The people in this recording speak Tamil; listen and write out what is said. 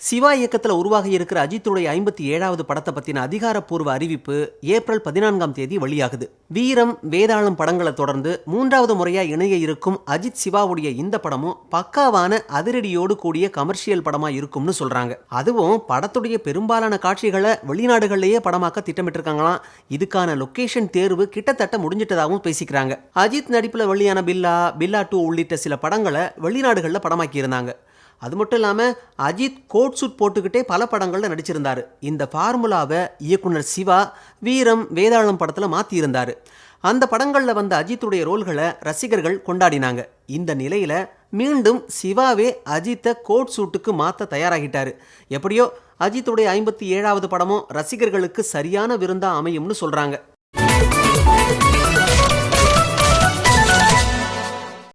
சிவா இயக்கத்தில் உருவாகி இருக்கிற அஜித்துடைய 57வது படத்தை பற்றின அதிகாரப்பூர்வ அறிவிப்பு ஏப்ரல் 14ஆம் தேதி வெளியாகுது. வீரம், வேதாளம் படங்களை தொடர்ந்து 3வது முறையாக இணைய இருக்கும் அஜித் சிவாவுடைய இந்த படமும் பக்காவான அதிரடியோடு கூடிய கமர்ஷியல் படமாக இருக்கும்னு சொல்கிறாங்க. அதுவும் படத்துடைய பெரும்பாலான காட்சிகளை வெளிநாடுகள்லேயே படமாக்க திட்டமிட்டிருக்காங்களாம். இதுக்கான லொக்கேஷன் தேர்வு கிட்டத்தட்ட முடிஞ்சிட்டதாகவும் பேசிக்கிறாங்க. அஜித் நடிப்பில் வெளியான பில்லா, பில்லா 2 உள்ளிட்ட சில படங்களை வெளிநாடுகளில் படமாக்கி இருந்தாங்க. அது மட்டும் இல்லாமல் அஜித் கோட் சூட் போட்டுக்கிட்டே பல படங்களில் நடிச்சிருந்தார். இந்த ஃபார்முலாவை இயக்குனர் சிவா வீரம், வேதாளம் படத்தில் மாற்றியிருந்தார். அந்த படங்களில் வந்த அஜித்துடைய ரோல்களை ரசிகர்கள் கொண்டாடினாங்க. இந்த நிலையில் மீண்டும் சிவாவே அஜித்தை கோட் சூட்டுக்கு மாற்ற தயாராகிட்டார். எப்படியோ அஜித்துடைய 57வது படமும் ரசிகர்களுக்கு சரியான விருந்தா அமையும்னு சொல்கிறாங்க.